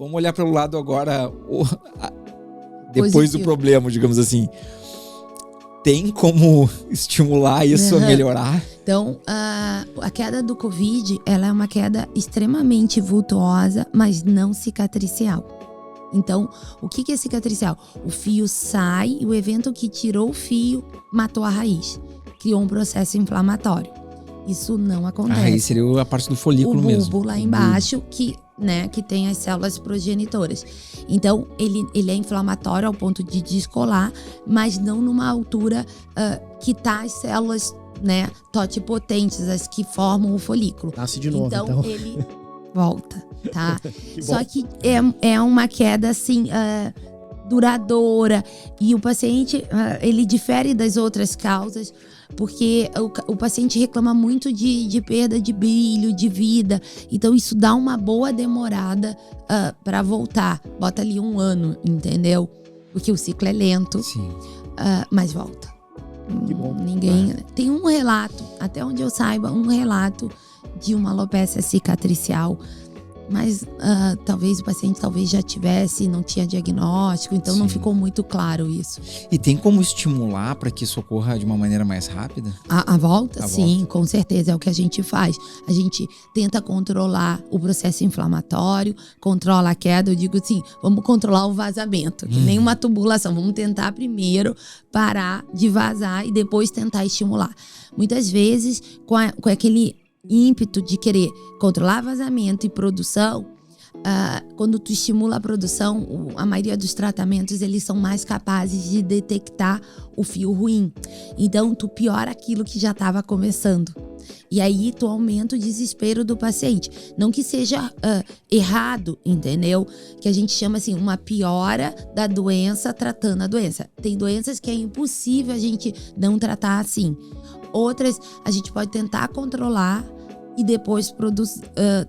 Vamos olhar pelo lado agora, depois Positivo. do problema, digamos assim. Tem como estimular isso a melhorar? Então, a queda do Covid, ela é uma queda extremamente vultuosa, mas não cicatricial. Então, o que é cicatricial? O fio sai e o evento que tirou o fio matou a raiz. Criou um processo inflamatório. Isso não acontece. A raiz seria a parte do folículo mesmo. O bulbo lá embaixo, que tem as células progenitoras. Então, ele é inflamatório ao ponto de descolar, mas não numa altura que tá as células, totipotentes, as que formam o folículo. Nasce de novo, então. Ele volta, tá? Só que é uma queda, assim, duradoura. E o paciente, ele difere das outras causas, porque o paciente reclama muito de perda de brilho, de vida. Então, isso dá uma boa demorada para voltar. Bota ali 1 ano, entendeu? Porque o ciclo é lento, mas volta. Que bom. Ninguém... Tem um relato, até onde eu saiba, de uma alopécia cicatricial. Mas talvez o paciente já tivesse, não tinha diagnóstico, então não ficou muito claro isso. E tem como estimular para que isso ocorra de uma maneira mais rápida? A volta, sim, com certeza, é o que a gente faz. A gente tenta controlar o processo inflamatório, controla a queda. Eu digo assim, vamos controlar o vazamento, que nem uma tubulação. Vamos tentar primeiro parar de vazar e depois tentar estimular. Muitas vezes, com aquele ímpeto de querer controlar vazamento e produção, quando tu estimula a produção, a maioria dos tratamentos eles são mais capazes de detectar o fio ruim. Então tu piora aquilo que já estava começando. E aí tu aumenta o desespero do paciente. Não que seja errado, entendeu? Que a gente chama assim, uma piora da doença tratando a doença. Tem doenças que é impossível a gente não tratar assim. Outras a gente pode tentar controlar e depois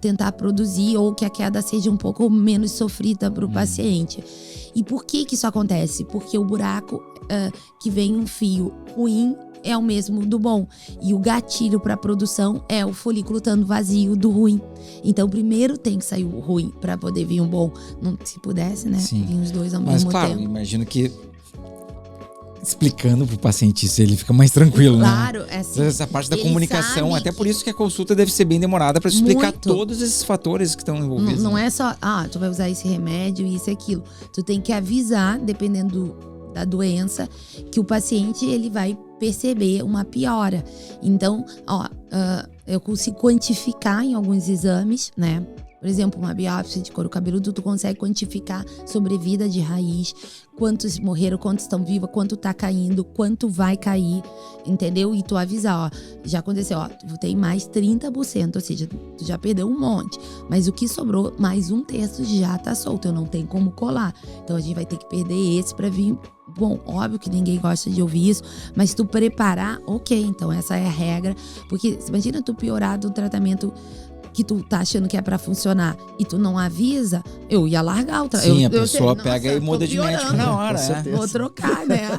tentar produzir, ou que a queda seja um pouco menos sofrida para o paciente. E por que isso acontece? Porque o buraco que vem um fio ruim é o mesmo do bom. E o gatilho para a produção é o folículo estando vazio do ruim. Então, primeiro tem que sair o ruim para poder vir o bom. Não, se pudesse, né? Vir os dois ao mesmo tempo. Mas, claro, imagino que explicando pro paciente isso, ele fica mais tranquilo, claro, né? Claro, assim, essa parte da comunicação, até por isso que a consulta deve ser bem demorada para explicar todos esses fatores que estão envolvidos. Não é só, tu vai usar esse remédio, isso e aquilo. Tu tem que avisar, dependendo da doença, que o paciente ele vai perceber uma piora. Então, eu consigo quantificar em alguns exames, né? Por exemplo, uma biópsia de couro cabeludo, tu consegue quantificar sobrevida de raiz, quantos morreram, quantos estão vivos, quanto tá caindo, quanto vai cair, entendeu? E tu avisar, já aconteceu, tu tem mais 30%, ou seja, tu já perdeu um monte. Mas o que sobrou, mais 1/3 já tá solto, eu não tenho como colar. Então a gente vai ter que perder esse pra vir. Bom, óbvio que ninguém gosta de ouvir isso, mas se tu preparar, ok, então essa é a regra. Porque imagina tu piorar do tratamento que tu tá achando que é pra funcionar e tu não avisa, eu ia largar o tratamento. Sim, a pessoa pega e muda de médico na hora. Vou trocar, né?